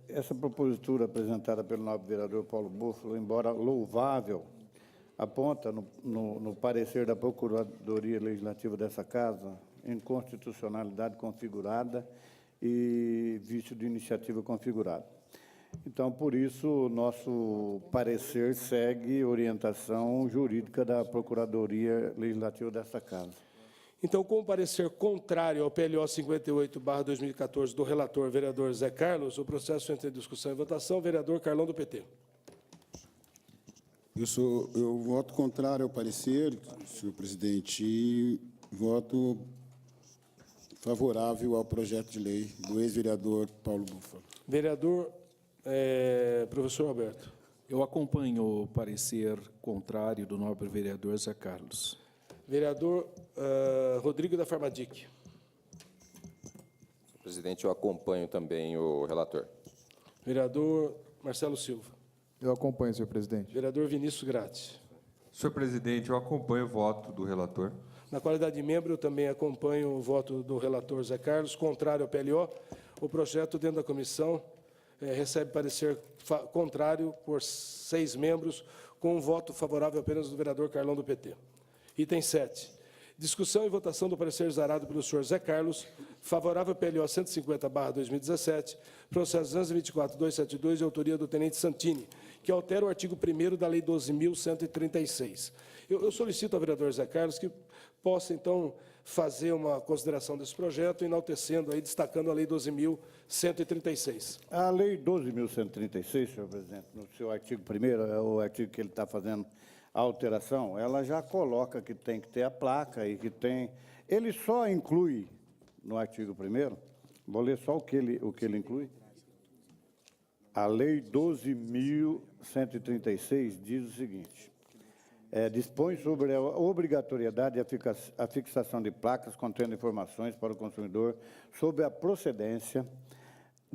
essa propositura apresentada pelo nobre vereador Paulo Búfalo, embora louvável, aponta no parecer da Procuradoria Legislativa dessa Casa inconstitucionalidade configurada e vício de iniciativa configurada. Então, por isso, o nosso parecer segue orientação jurídica da Procuradoria Legislativa dessa Casa. Então, com o parecer contrário ao PLO 58/2014 do relator vereador Zé Carlos, o processo entra em discussão e votação. Vereador Carlão, do PT. Eu voto contrário ao parecer, senhor presidente, e voto favorável ao projeto de lei do ex-vereador Paulo Búfalo. Vereador professor Alberto. Eu acompanho o parecer contrário do nobre vereador Zé Carlos. Vereador Rodrigo da Farmadic. Senhor presidente, eu acompanho também o relator. Vereador Marcelo Silva. Eu acompanho, senhor presidente. Vereador Vinícius Gratti. Senhor presidente, eu acompanho o voto do relator. Na qualidade de membro, eu também acompanho o voto do relator Zé Carlos, contrário ao PLO. O projeto, dentro da comissão, recebe parecer contrário por 6 membros, com um voto favorável apenas do vereador Carlão, do PT. Item 7. Discussão e votação do parecer exarado pelo senhor Zé Carlos, favorável PLO 150/2017, processo 224.272, de autoria do tenente Santini, que altera o artigo 1º da Lei 12.136. Eu solicito ao vereador Zé Carlos que possa, então, fazer uma consideração desse projeto, enaltecendo, aí, destacando a Lei 12.136. A Lei 12.136, senhor presidente, no seu artigo 1º, é o artigo que ele está fazendo a alteração, ela já coloca que tem que ter a placa e que tem... Ele só inclui, no artigo 1º, vou ler só o que ele inclui. A Lei 12.136 diz o seguinte: dispõe sobre a obrigatoriedade e a fixação de placas contendo informações para o consumidor sobre a procedência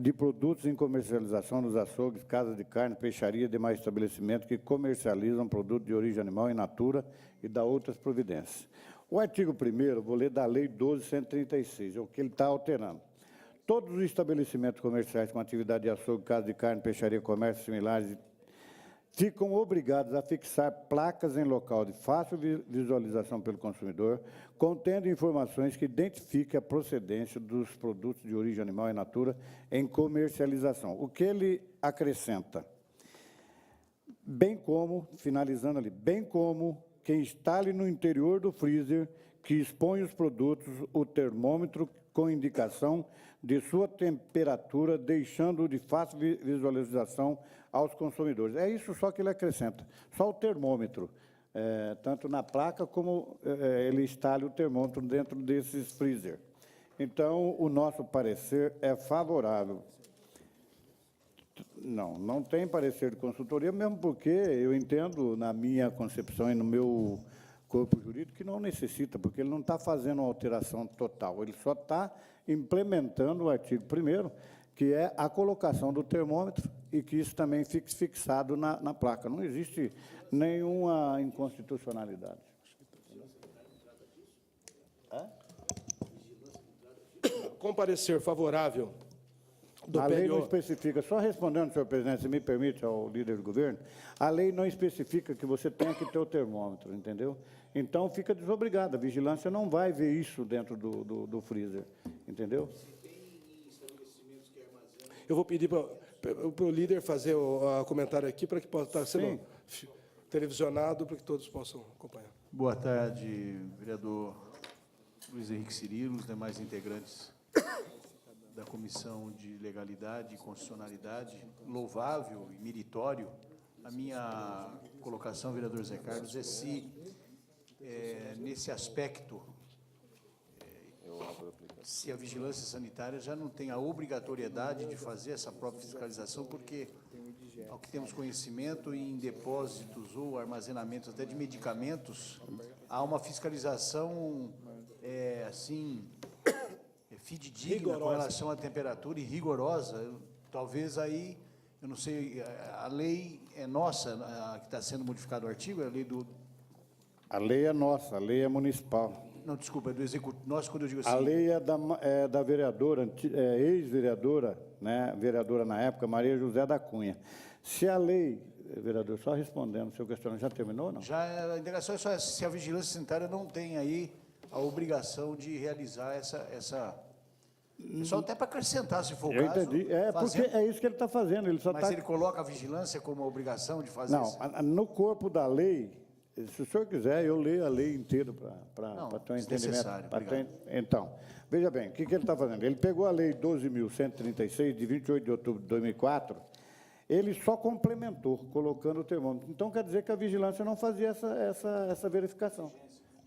de produtos em comercialização nos açougues, casas de carne, peixaria e demais estabelecimentos que comercializam produtos de origem animal in natura e da outras providências. O artigo 1º, vou ler da Lei 12.136, é o que ele está alterando. Todos os estabelecimentos comerciais com atividade de açougue, casa de carne, peixaria, comércio similares, ficam obrigados a fixar placas em local de fácil visualização pelo consumidor, contendo informações que identifiquem a procedência dos produtos de origem animal in natura em comercialização. O que ele acrescenta? Bem como, finalizando ali, bem como que instale no interior do freezer que expõe os produtos o termômetro com indicação de sua temperatura, deixando de fácil visualização aos consumidores. É isso só que ele acrescenta, só o termômetro, tanto na placa como ele instale o termômetro dentro desses freezer. Então, o nosso parecer é favorável. Não tem parecer de consultoria, mesmo porque eu entendo, na minha concepção e no meu corpo jurídico, que não necessita, porque ele não está fazendo uma alteração total, ele só está implementando o artigo 1º, que é a colocação do termômetro e que isso também fique fixado na placa. Não existe nenhuma inconstitucionalidade. Com parecer favorável do A lei não PLO... especifica, só respondendo, senhor presidente, se me permite, ao líder do governo, a lei não especifica que você tenha que ter o termômetro, entendeu? Então, fica desobrigado, a vigilância não vai ver isso dentro do freezer, entendeu? Eu vou pedir para o líder fazer o comentário aqui, para que possa estar sendo televisionado, para que todos possam acompanhar. Boa tarde, vereador Luiz Henrique Cirilo, os demais integrantes da Comissão de Legalidade e Constitucionalidade. Louvável e meritório. A minha colocação, vereador Zé Carlos, é se, nesse aspecto, se a vigilância sanitária já não tem a obrigatoriedade de fazer essa própria fiscalização, porque, ao que temos conhecimento, em depósitos ou armazenamentos até de medicamentos, há uma fiscalização, assim, fidedigna com relação à temperatura e rigorosa. Talvez aí, eu não sei, a lei é nossa, a que está sendo modificado o artigo, é a lei do... A lei é nossa, a lei é municipal. Não, desculpa, é do executivo. Nossa, quando eu digo assim... A lei é da vereadora, ex-vereadora, né, vereadora na época, Maria José da Cunha. Se a lei, vereador, só respondendo, o seu questionamento já terminou ou não? Já, a indagação é só se a vigilância sanitária não tem aí a obrigação de realizar essa... Só até para acrescentar, se for o caso... Eu entendi, porque é isso que ele está fazendo. Ele só Mas ele coloca a vigilância como obrigação de fazer isso? Não, no corpo da lei, se o senhor quiser, eu leio a lei inteira para ter um entendimento. Então, veja bem, o que ele está fazendo? Ele pegou a lei 12.136, de 28 de outubro de 2004, ele só complementou, colocando o termômetro. Então, quer dizer que a vigilância não fazia essa verificação.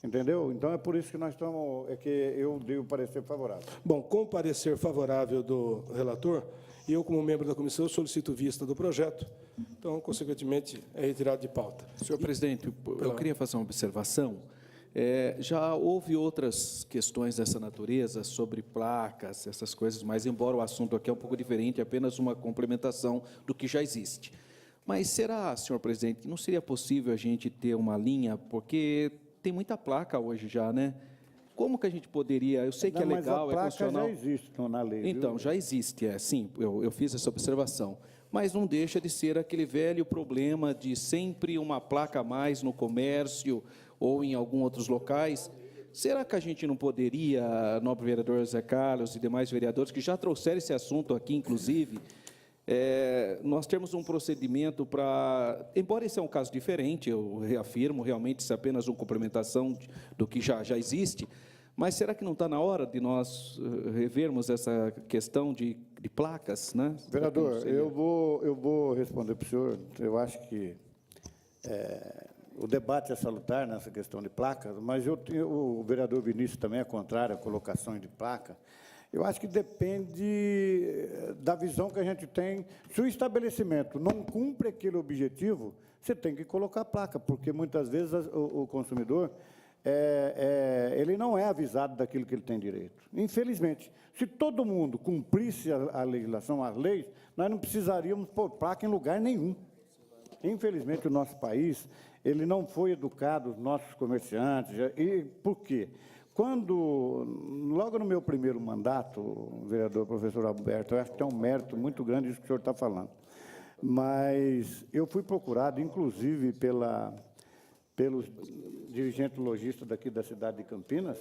Entendeu? Então, é por isso que nós estamos, que eu dei o parecer favorável. Bom, com o parecer favorável do relator, eu, como membro da comissão, solicito vista do projeto. Então, consequentemente, é retirado de pauta. Senhor presidente, eu queria fazer uma observação. Já houve outras questões dessa natureza, sobre placas, essas coisas, mas, embora o assunto aqui é um pouco diferente, é apenas uma complementação do que já existe. Mas será, senhor presidente, que não seria possível a gente ter uma linha, porque tem muita placa hoje já, né? Como que a gente poderia... Eu sei que é legal, é funcional... Mas a placa já existe na lei, então, viu? já existe, sim, eu fiz essa observação. Mas não deixa de ser aquele velho problema de sempre uma placa a mais no comércio ou em alguns outros locais, será que a gente não poderia, nobre vereador Zé Carlos e demais vereadores, que já trouxeram esse assunto aqui, inclusive, nós temos um procedimento para, embora esse é um caso diferente, eu reafirmo, realmente isso é apenas uma complementação do que já existe, mas será que não está na hora de nós revermos essa questão de placas, né? Vereador, eu vou responder para o senhor. Eu acho que o debate é salutar nessa questão de placas, mas o vereador Vinícius também é contrário à colocação de placa. Eu acho que depende da visão que a gente tem. Se o estabelecimento não cumpre aquele objetivo, você tem que colocar placa, porque muitas vezes o consumidor ele não é avisado daquilo que ele tem direito. Infelizmente, se todo mundo cumprisse a legislação, as leis, nós não precisaríamos pôr placa em lugar nenhum. Infelizmente, o nosso país ele não foi educado, os nossos comerciantes. E por quê? Logo no meu primeiro mandato, vereador professor Alberto, eu acho que tem um mérito muito grande isso que o senhor está falando, mas eu fui procurado, inclusive, pelos dirigentes lojistas daqui da cidade de Campinas,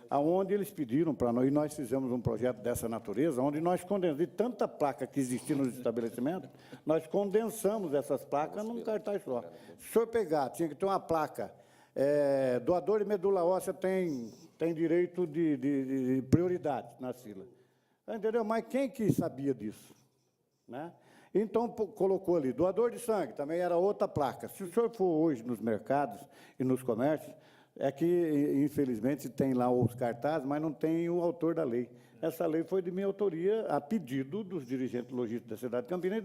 aonde eles pediram para nós, e nós fizemos um projeto dessa natureza, onde nós condensamos, de tanta placa que existia nos estabelecimentos, nós condensamos essas placas num cartaz só. Se o senhor pegar, tinha que ter uma placa, doador de medula óssea tem direito de prioridade na fila. Entendeu? Mas quem que sabia disso? Né? Então, colocou ali, doador de sangue, também era outra placa. Se o senhor for hoje nos mercados e nos comércios, é que, infelizmente, tem lá os cartazes, mas não tem o autor da lei. Essa lei foi de minha autoria, a pedido dos dirigentes logísticos da cidade de Campinas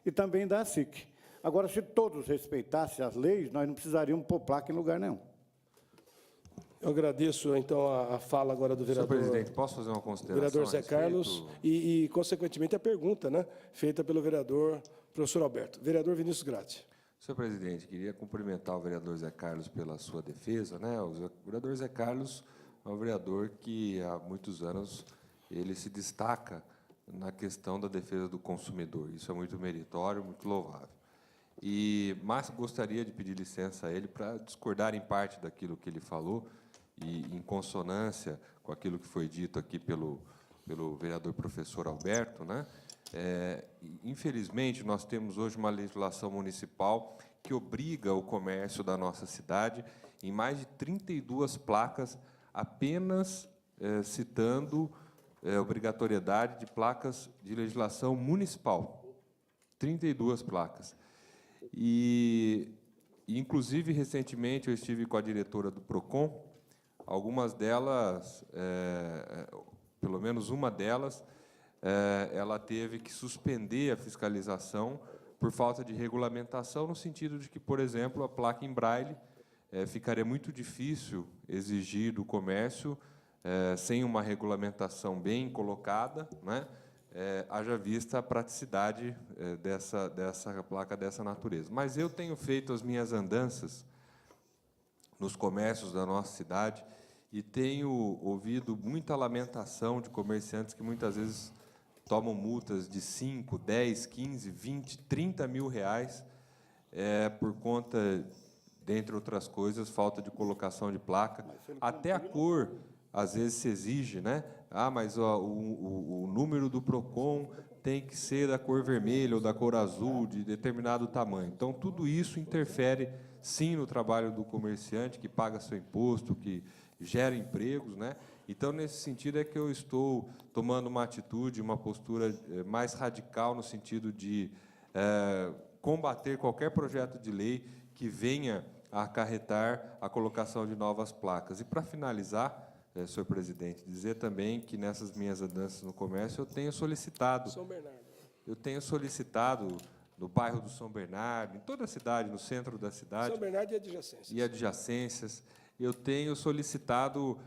e também da SIC. Agora, se todos respeitassem as leis, nós não precisaríamos pôr placa em lugar nenhum. Eu agradeço, então, a fala agora do vereador... Senhor presidente, posso fazer uma consideração? Vereador Zé Carlos e, consequentemente, a pergunta, né, feita pelo vereador professor Alberto. Vereador Vinícius Gratti. Senhor presidente, queria cumprimentar o vereador Zé Carlos pela sua defesa, né? O vereador Zé Carlos é um vereador que, há muitos anos, ele se destaca na questão da defesa do consumidor. Isso é muito meritório, muito louvável. Mas gostaria de pedir licença a ele para discordar em parte daquilo que ele falou, e em consonância com aquilo que foi dito aqui pelo vereador professor Alberto, né? Infelizmente, nós temos hoje uma legislação municipal que obriga o comércio da nossa cidade em mais de 32 placas, apenas citando obrigatoriedade de placas de legislação municipal. 32 placas. Inclusive, recentemente, eu estive com a diretora do PROCON. Algumas delas, pelo menos uma delas, ela teve que suspender a fiscalização por falta de regulamentação, no sentido de que, por exemplo, a placa em braille ficaria muito difícil exigir do comércio sem uma regulamentação bem colocada, né? Haja vista a praticidade dessa placa dessa natureza. Mas eu tenho feito as minhas andanças nos comércios da nossa cidade e tenho ouvido muita lamentação de comerciantes que muitas vezes tomam multas de 5, 10, 15, 20, 30 mil reais por conta, dentre outras coisas, falta de colocação de placa. Até a cor, às vezes, se exige, né? Mas o número do PROCON tem que ser da cor vermelha ou da cor azul, de determinado tamanho. Então, tudo isso interfere, sim, no trabalho do comerciante, que paga seu imposto, que gera empregos, né? Então, nesse sentido, é que eu estou tomando uma atitude, uma postura mais radical, no sentido de combater qualquer projeto de lei que venha a acarretar a colocação de novas placas. E, para finalizar, senhor presidente, dizer também que, nessas minhas andanças no comércio, eu tenho solicitado... São Bernardo. Eu tenho solicitado, no bairro do São Bernardo, em toda a cidade, no centro da cidade... São Bernardo e adjacências. E adjacências. Eu tenho solicitado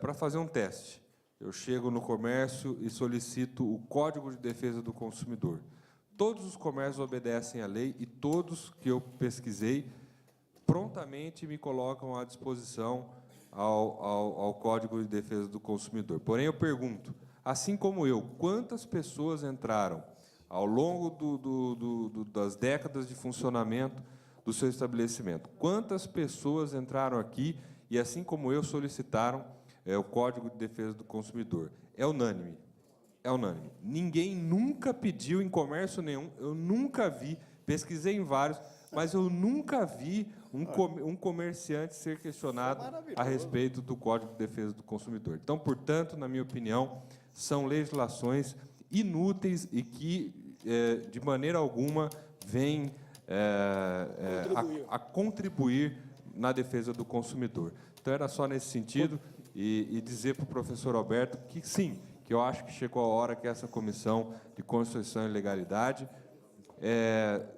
para fazer um teste. Eu chego no comércio e solicito o Código de Defesa do Consumidor. Todos os comércios obedecem à lei e todos que eu pesquisei prontamente me colocam à disposição ao Código de Defesa do Consumidor. Porém, eu pergunto, assim como eu, quantas pessoas entraram ao longo das décadas de funcionamento do seu estabelecimento? Quantas pessoas entraram aqui e, assim como eu, solicitaram o Código de Defesa do Consumidor. É unânime. É unânime. Ninguém nunca pediu em comércio nenhum, eu nunca vi, pesquisei em vários, mas eu nunca vi um comerciante ser questionado a respeito do Código de Defesa do Consumidor. Então, portanto, na minha opinião, são legislações inúteis e que, de maneira alguma, vêm a contribuir na defesa do consumidor. Então, era só nesse sentido, e dizer para o professor Alberto que, sim, que eu acho que chegou a hora que essa Comissão de Constituição e Legalidade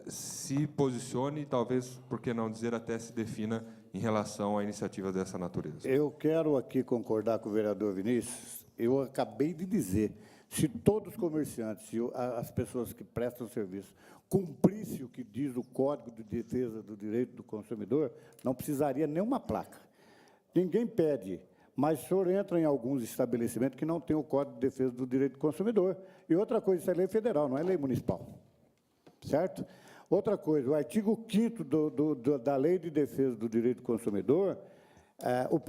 se posicione e, talvez, por que não dizer, até se defina em relação a iniciativas dessa natureza. Eu quero aqui concordar com o vereador Vinícius. Eu acabei de dizer, se todos os comerciantes, se as pessoas que prestam serviço, cumprissem o que diz o Código de Defesa do Direito do Consumidor, não precisaria nenhuma placa. Ninguém pede, mas o senhor entra em alguns estabelecimentos que não tem o Código de Defesa do Direito do Consumidor. E outra coisa, isso é lei federal, não é lei municipal. Certo? Outra coisa, o artigo 5º da Lei de Defesa do Direito do Consumidor, os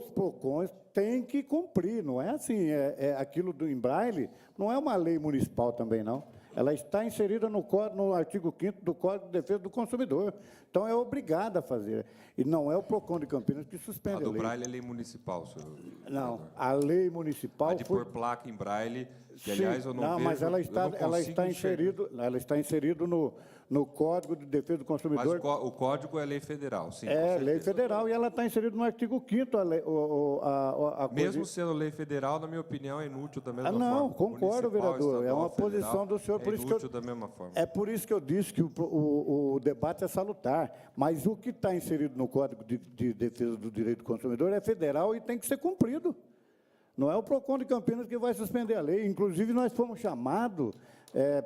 PROCONs têm que cumprir, não é assim, aquilo do em braille, não é uma lei municipal também, não. Ela está inserida no artigo 5º do Código de Defesa do Consumidor. Então, é obrigada a fazer. E não é o PROCON de Campinas que suspende a lei. A do braille é lei municipal, senhor. Não, a lei municipal... A de pôr placa em braille, que, aliás, eu não vejo... Mas ela está inserido no Código de Defesa do Consumidor. Mas o código é lei federal, sim. É lei federal, e ela está inserida no artigo 5º. Mesmo sendo lei federal, na minha opinião, é inútil da mesma forma. Não, concordo, vereador. É uma posição do senhor. É inútil da mesma forma. É por isso que eu disse que o debate é salutar. Mas o que está inserido no Código de Defesa do Direito do Consumidor é federal e tem que ser cumprido. Não é o PROCON de Campinas que vai suspender a lei. Inclusive, nós fomos chamados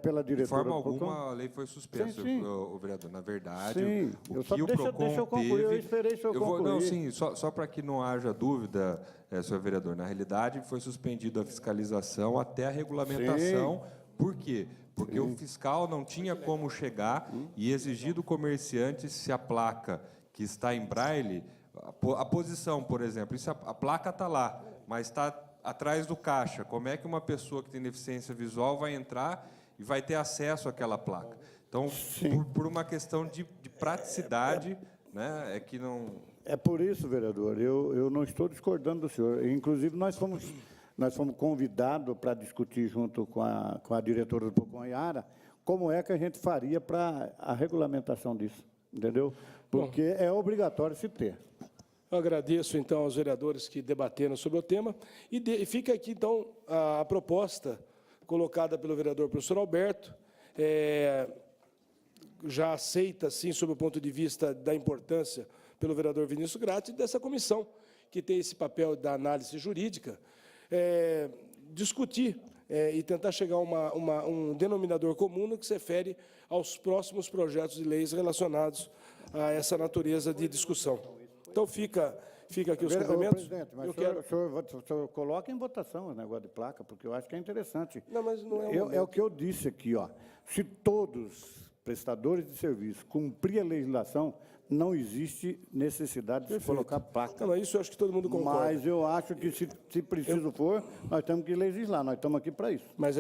pela diretora de forma do PROCON. alguma, a lei foi suspensa, o vereador. Na verdade, sim. o que o PROCON deixa eu concluir, eu esperei o senhor concluir. Não, sim, só para que não haja dúvida, senhor vereador, na realidade, foi suspendida a fiscalização até a regulamentação. Sim. Por quê? Porque o fiscal não tinha como chegar e exigir do comerciante se a placa que está em braille, a posição, por exemplo, se a placa está lá, mas está atrás do caixa, como é que uma pessoa que tem deficiência visual vai entrar e vai ter acesso àquela placa? Então, por uma questão de praticidade, né, é que não... É por isso, vereador, eu não estou discordando do senhor. Inclusive, nós fomos convidados para discutir junto com a diretora do PROCON, Yara, como é que a gente faria para a regulamentação disso, entendeu? Porque é obrigatório se ter. Eu agradeço, então, aos vereadores que debateram sobre o tema. E fica aqui, então, a proposta colocada pelo vereador professor Alberto, já aceita, sim, sob o ponto de vista da importância pelo vereador Vinícius Gratti, dessa comissão, que tem esse papel da análise jurídica, discutir e tentar chegar a um denominador comum no que se refere aos próximos projetos de leis relacionados a essa natureza de discussão. Então, fica aqui os cumprimentos. Presidente, mas o senhor coloca em votação o negócio de placa, porque eu acho que é interessante. Não, mas não é o que eu disse aqui, ó. Se todos prestadores de serviço cumprir a legislação, não existe necessidade de se colocar placa. Não, isso eu acho que todo mundo concorda. Mas eu acho que, se preciso for, nós temos que legislar, nós estamos aqui para isso. Mas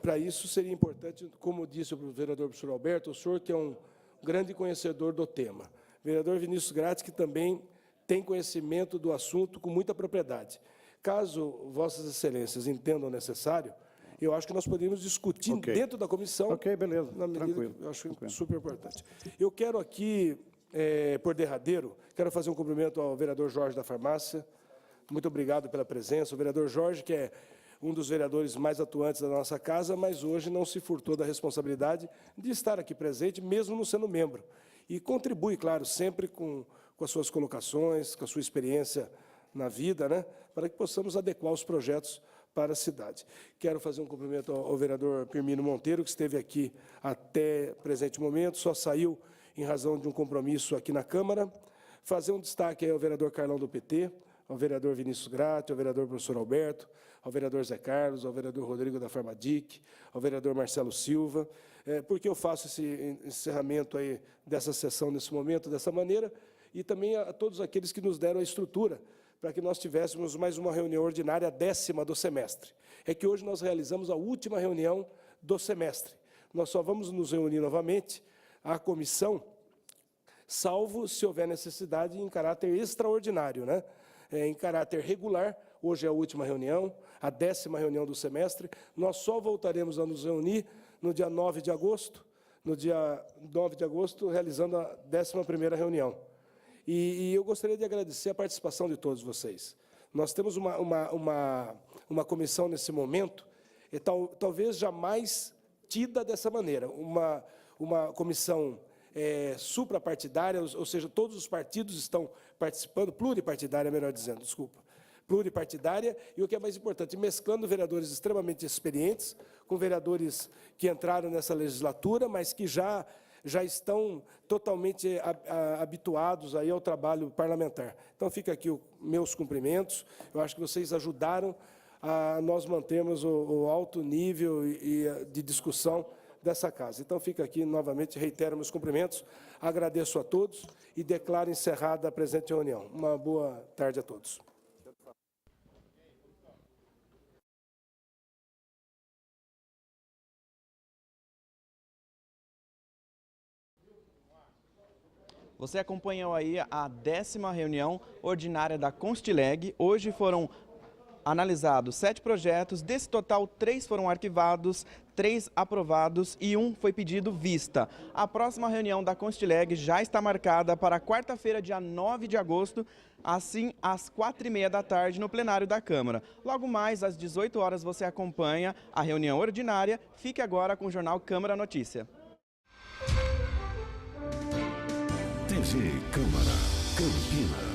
para isso seria importante, como disse o vereador professor Alberto, o senhor que é um grande conhecedor do tema. Vereador Vinícius Gratti, que também tem conhecimento do assunto com muita propriedade. Caso Vossas Excelências entendam necessário, eu acho que nós poderíamos discutir dentro da comissão. Ok, beleza, tranquilo. Eu acho super importante. Eu quero aqui, por derradeiro, quero fazer um cumprimento ao vereador Jorge da Farmácia. Muito obrigado pela presença. O vereador Jorge, que é um dos vereadores mais atuantes da nossa casa, mas hoje não se furtou da responsabilidade de estar aqui presente, mesmo não sendo membro. E contribui, claro, sempre com as suas colocações, com a sua experiência na vida, né, para que possamos adequar os projetos para a cidade. Quero fazer um cumprimento ao vereador Firmino Monteiro, que esteve aqui até presente momento, só saiu em razão de um compromisso aqui na Câmara. Fazer um destaque aí ao vereador Carlão do PT, ao vereador Vinícius Gratti, ao vereador professor Alberto, ao vereador Zé Carlos, ao vereador Rodrigo da Farmadic, ao vereador Marcelo Silva. Por que eu faço esse encerramento aí dessa sessão nesse momento, dessa maneira? e também a todos aqueles que nos deram a estrutura para que nós tivéssemos mais uma reunião ordinária, a 10ª do semestre. É que hoje nós realizamos a última reunião do semestre. Nós só vamos nos reunir novamente, a comissão, salvo se houver necessidade em caráter extraordinário, né? Em caráter regular, hoje é a última reunião, a 10ª reunião do semestre, nós só voltaremos a nos reunir no dia 9 de agosto, realizando a 11ª reunião. E eu gostaria de agradecer a participação de todos vocês. Nós temos uma comissão nesse momento, e talvez jamais tida dessa maneira, uma comissão suprapartidária, ou seja, todos os partidos estão participando, pluripartidária, melhor dizendo, desculpa, pluripartidária, e o que é mais importante, mesclando vereadores extremamente experientes, com vereadores que entraram nessa legislatura, mas que já estão totalmente habituados aí ao trabalho parlamentar. Então, fica aqui os meus cumprimentos. Eu acho que vocês ajudaram a nós mantermos o alto nível de discussão dessa casa. Então, fica aqui, novamente, reitero meus cumprimentos, agradeço a todos e declaro encerrada a presente reunião. Uma boa tarde a todos. Você acompanhou aí a 10ª reunião ordinária da Constileg. Hoje foram analisados 7 projetos, desse total 3 foram arquivados, 3 aprovados e 1 foi pedido vista. A próxima reunião da Constileg já está marcada para quarta-feira, dia 9 de agosto, assim às 4h30 da tarde no plenário da Câmara. Logo mais, às 18 horas, você acompanha a reunião ordinária. Fique agora com o jornal Câmara Notícia. TV Câmara, Campinas.